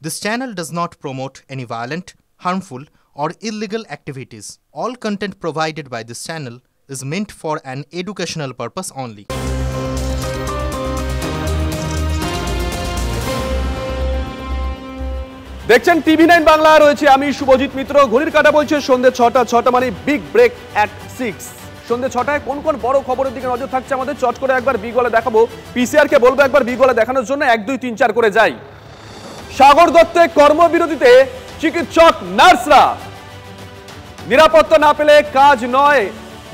This channel does not promote any violent, harmful, or illegal activities. All content provided by this channel is meant for an educational purpose only. দেখছেন টিভি9 বাংলা, রয়েছে আমি শুভজিৎ মিত্র। ঘড়ির কাঁটা বলছে সন্ধ্যে 6টা মানে বিগ ব্রেক অ্যাট 6। সন্ধ্যে 6টায় কোন কোন বড় খবরের দিকে নজর থাকছে আমাদের, চট করে একবার বিগলে দেখাবো। পিসিআর কে বলবো একবার বিগলে দেখানোর জন্য 1 2 3 4 করে যাই। সাগর দত্তে কর্মবিরতিতে চিকিৎসক নার্সরা নিরাপত্তা না পেলে কাজ নয়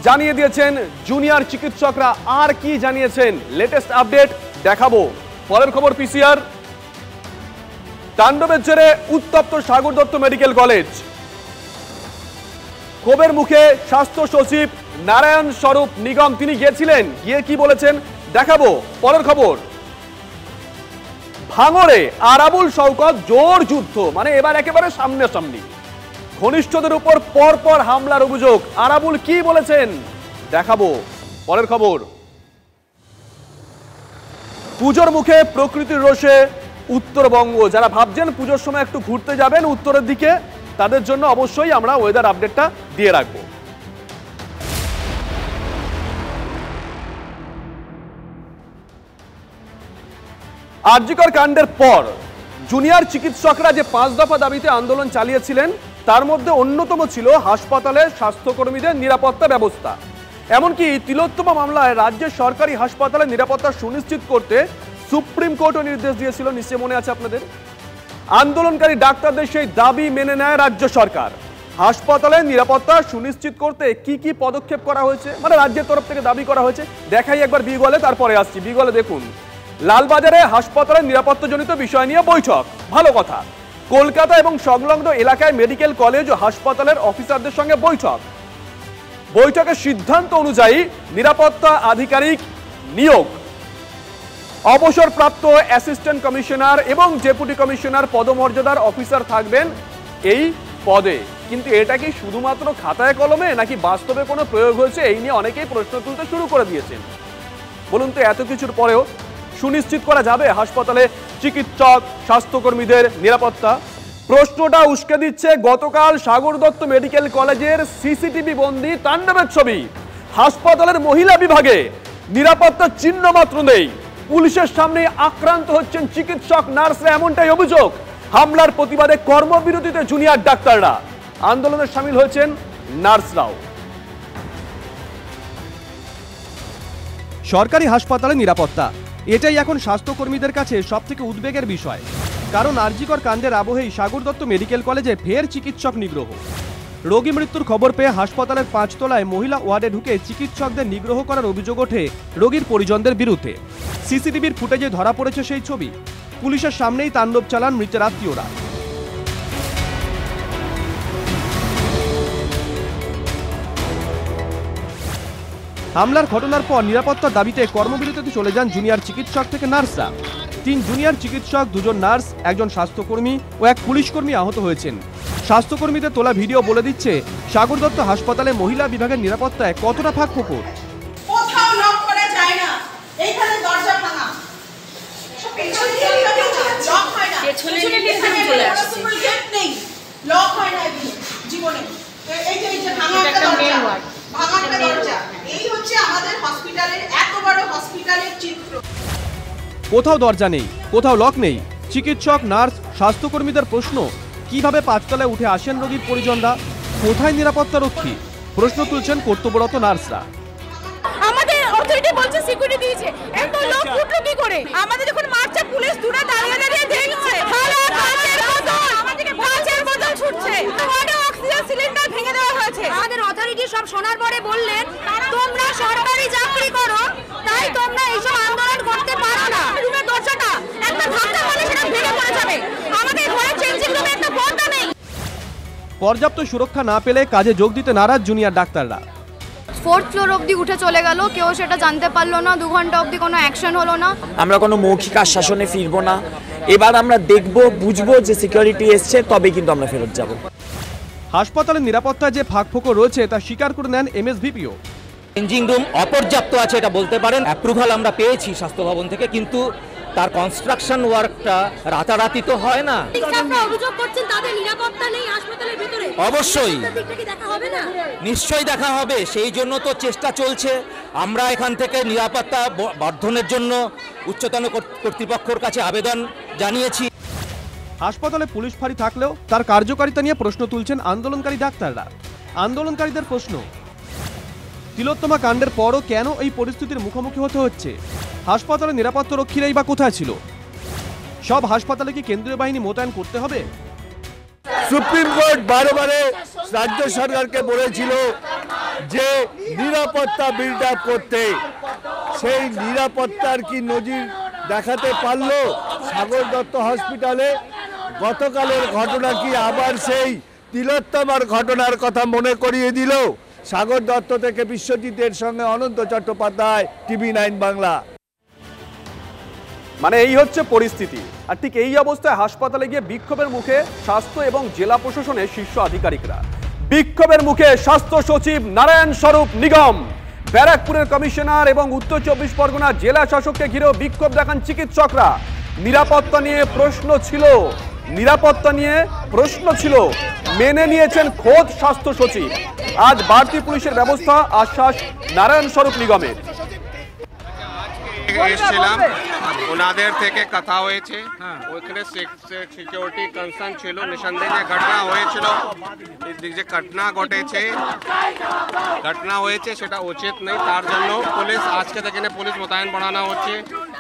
জানিয়ে দিয়েছেন জুনিয়র চিকিৎসকরা। আর কি জানিয়েছেন লেটেস্ট আপডেট দেখাবো। পরের খবর, পিসিআর তাণ্ডবের জেরে উত্তপ্ত সাগর দত্ত মেডিকেল কলেজ। ক্ষোভের মুখে স্বাস্থ্য সচিব নারায়ণ স্বরূপ নিগম, তিনি গিয়েছিলেন, গিয়ে কি বলেছেন দেখাবো। পরের খবর, ভাঙড়ে আরাবুল শওকত জোর যুদ্ধ, মানে এবার একেবারে সামনাসামনি। ঘনিষ্ঠদের উপর পরপর হামলার অভিযোগ। আরাবুল কি বলেছেন দেখাবো। পরের খবর, পুজোর মুখে প্রকৃতির রোষে উত্তরবঙ্গ। যারা ভাবছেন পুজোর সময় একটু ঘুরতে যাবেন উত্তরের দিকে, তাদের জন্য অবশ্যই আমরা ওয়েদার আপডেটটা দিয়ে রাখবো। আরজিকর কাণ্ডের পর জুনিয়র চিকিৎসকরা যে 5 দফা দাবিতে আন্দোলন চালিয়েছিলেন, তার মধ্যে অন্যতম ছিল হাসপাতালের স্বাস্থ্যকর্মীদের নিরাপত্তা ব্যবস্থা। এমনকি তিলোত্তমা মামলায় রাজ্যের সরকারি হাসপাতালের নিরাপত্তা সুনিশ্চিত করতে সুপ্রিম কোর্টও নির্দেশ দিয়েছিল, নিশ্চয়ই মনে আছে আপনাদের। আন্দোলনকারী ডাক্তারদের সেই দাবি মেনে নেয় রাজ্য সরকার। হাসপাতালের নিরাপত্তা সুনিশ্চিত করতে কি কি পদক্ষেপ করা হয়েছে, মানে রাজ্যের তরফ থেকে দাবি করা হয়েছে, দেখাই একবার বিগলে, তারপরে আসছি। বিগলে দেখুন, লালবাজারে হাসপাতালের নিরাপত্তাজনিত বিষয় নিয়ে বৈঠক, ভালো কথা। কলকাতা এবং সংলগ্ন এলাকায় মেডিকেল কলেজ ও হাসপাতালের অফিসারদের সঙ্গে বৈঠক। বৈঠকের সিদ্ধান্ত অনুযায়ী নিরাপত্তা আধিকারিক নিয়োগ। অবসরপ্রাপ্ত অ্যাসিস্ট্যান্ট কমিশনার এবং ডেপুটি কমিশনার পদমর্যাদার অফিসার থাকবেন এই পদে। কিন্তু এটা কি শুধুমাত্র খাতায় কলমে নাকি বাস্তবে কোনো প্রয়োগ হয়েছে, এই নিয়ে অনেকেই প্রশ্ন তুলতে শুরু করে দিয়েছেন। বলুন তো, এত কিছুর পরেও সুনিশ্চিত করা যাবে হাসপাতালে চিকিৎসক স্বাস্থ্যকর্মীদের নিরাপত্তা? প্রশ্নটা উস্কে দিচ্ছে গতকাল সাগর দত্ত মেডিকেল কলেজের সিসিটিভি বন্দী তাণ্ডবের ছবি। হাসপাতালের মহিলা বিভাগে নিরাপত্তার চিহ্ন মাত্র নেই। পুলিশের সামনে আক্রান্ত হচ্ছেন চিকিৎসক নার্সরা, এমনটাই অভিযোগ। হামলার প্রতিবাদে কর্মবিরতিতে জুনিয়র ডাক্তাররা, আন্দোলনে সামিল হয়েছেন নার্সরাও। সরকারি হাসপাতালে নিরাপত্তা, এটাই এখন স্বাস্থ্যকর্মীদের কাছে সবথেকে উদ্বেগের বিষয়। কারণ আরজিকর কাণ্ডের আবহেই সাগর দত্ত মেডিকেল কলেজে ফের চিকিৎসক নিগ্রহ। রোগী মৃত্যুর খবর পেয়ে হাসপাতালের 5 তলায় মহিলা ওয়ার্ডে ঢুকে চিকিৎসকদের নিগ্রহ করার অভিযোগ ওঠে রোগীর পরিজনদের বিরুদ্ধে। সিসিটিভির ফুটেজে ধরা পড়েছে সেই ছবি। পুলিশের সামনেই তাণ্ডব চালান মৃতের আত্মীয়রা। হামলার ঘটনার পর নিরাপত্তার দাবিতে কর্মবিরতিতে চলে যান জুনিয়র চিকিৎসক থেকে নার্সরা। 3 জুনিয়র চিকিৎসক, 2 জন নার্স, 1 জন স্বাস্থ্যকর্মী ও 1 পুলিশকর্মী আহত হয়েছেন। স্বাস্থ্যকর্মীদের তোলা ভিডিও বলে দিচ্ছে সাগর দত্ত হাসপাতালে মহিলা বিভাগের নিরাপত্তায় কতটা ফাঁকফোকর। কোথাও লক করা যায় না, এইখানে দরজা ভাঙা, লক হয় না, পেছনে চলে আসছে, লক হয় না জীবনে। এই যে ভাঙা একটা দরজা, ভাঙা একটা দরজা, এই হচ্ছে আমাদের হসপিটালের, এত বড় হসপিটালের চিত্র। কোথাও দরজা নেই, কোথাও লক নেই। চিকিৎসক, নার্স, স্বাস্থ্যকর্মীদের প্রশ্ন, কিভাবে 5 তলায় উঠে আসেন রোগীর পরিজনরা? কোথায় নিরাপত্তা রক্ষী? প্রশ্ন তুলছেন কর্তব্যরত নার্সরা। আমাদের অথরিটি বলছে সিকিউরিটি দিয়েছে, এত লোক উঠলো কি করে? আমাদের যখন মারছে পুলিশ দূরে দাঁড়িয়ে দাঁড়িয়ে দেখছে, কাঁচের বোতল ছুটছে, ওয়ার্ডে অক্সিজেন সিলিন্ডার ভেঙে দেওয়া হয়েছে। আমাদের অথরিটি সব শোনার পরে বললেন, তোমরা সরকারি চাকরি করো, তাই তোমরা এইসব আন্দোলন করতে পারো না। রুমের দরজাটা একটা ধাক্কা মারলে সেটা ভেঙে পড়ে যাবে। আমাদের ঘরে চেঞ্জিং রুমে একটা পর্দা নেই। পর্যাপ্ত সুরক্ষা না পেলে কাজে যোগ দিতে নারাজ জুনিয়র ডাক্তাররা। 4th ফ্লোর অবধি উঠে চলে গেল, কেউ সেটা জানতে পারলো না। 2 ঘন্টা অবধি কোনো অ্যাকশন হলো না। আমরা কোনো মৌখিক আশ্বাসনে ফিরবো না। এবার আমরা দেখবো, বুঝবো যে সিকিউরিটি এসছে, তবে কিন্তু আমরা ফেরত যাব। হাসপাতালের নিরাপত্তায় যে ফাঁকফোকর রয়েছে তা স্বীকার করে নেন এমএসভিপিও। চেঞ্জিং রুম অপর্যাপ্ত আছে এটা বলতে পারেন। অ্যাপ্রুভাল আমরা পেয়েছি স্বাস্থ্য ভবন থেকে, কিন্তু তার কনস্ট্রাকশন ওয়ার্কটা রাতারাতি তো হয় না। অভিযোগ করছেন তাদের নিরাপত্তা নেই হাসপাতালের ভিতরে। অবশ্যই নিশ্চয়ই দেখা হবে, সেই জন্য তো চেষ্টা চলছে। আমরা এখান থেকে নিরাপত্তা বর্ধনের জন্য উচ্চতন কর্তৃপক্ষের কাছে আবেদন জানিয়েছি। হাসপাতালে পুলিশ ফাঁড়ি থাকলেও তার কার্যকারিতা নিয়ে প্রশ্ন তুলছেন আন্দোলনকারী ডাক্তাররা। আন্দোলনকারীদের প্রশ্ন, তিলোত্তমা কাণ্ডের পরও কেন এই পরিস্থিতির মুখোমুখি হতে হচ্ছে? হাসপাতালে নিরাপত্তা রক্ষীরাই বা কোথায় ছিল? সব হাসপাতালে কি কেন্দ্রীয় বাহিনী মোতায়েন করতে হবে? সুপ্রিম কোর্ট বারে বারে রাজ্য সরকারকে বলেছিল যে নিরাপত্তা বিল্ড আপ করতে, সেই নিরাপত্তার কি নজির দেখাতে পারলো সাগর দত্ত হসপিটালে? গতকালের ঘটনা কি আবার সেই তিলোত্তমার ঘটনার কথা মনে করিয়ে দিল? সাগর দত্ত থেকে বিশ্বজিতের সঙ্গে অনন্ত চট্টোপাধ্যায়, TV9 বাংলা। মানে এই হচ্ছে পরিস্থিতি। আর ঠিক এই অবস্থায় হাসপাতালে গিয়ে বিক্ষোভের মুখে স্বাস্থ্য এবং জেলা প্রশাসনের শীর্ষ আধিকারিকরা। বিক্ষোভের মুখে স্বাস্থ্য সচিব নারায়ণ স্বরূপ নিগম, ব্যারাকপুরের কমিশনার এবং উত্তর 24 পরগনা জেলা শাসককে ঘিরেও বিক্ষোভ দেখান চিকিৎসকরা। নিরাপত্তা নিয়ে প্রশ্ন ছিল, মেনে নিয়েছেন খোদ স্বাস্থ্য সচিব। আজ বাড়তি পুলিশের ব্যবস্থা, আশ্বাস নারায়ণ স্বরূপ নিগমের। এসেছিলাম, ওনাদের থেকে কথা হয়েছে, ওখানে সিকিউরিটি কনসার্ন ছিল, নিঃসন্দেহে যে ঘটনা হয়েছিল, যে ঘটনা হয়েছে সেটা উচিত নেই, তার জন্য পুলিশ আজকে থেকে পুলিশ মোতায়েন বাড়ানো হচ্ছে।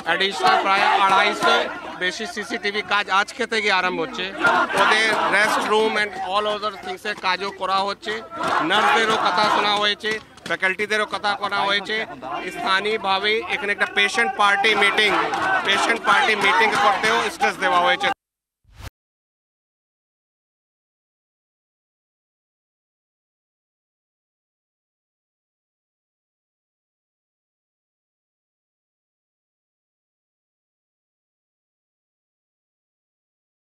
অ্যাডিশনাল প্রায় 250 বেশি সিসিটিভি কাজ আজকে থেকে আরম্ভ হচ্ছে। ওদের rest room and all other থিংসের কাজও করা হচ্ছে। নার্সদেরও কথা শোনা হয়েছে, ফ্যাকাল্টিদেরও কথা করা হয়েছে। স্থানীয়ভাবে এখানে একটা পেশেন্ট পার্টি মিটিং করতেও স্ট্রেস দেওয়া হয়েছে।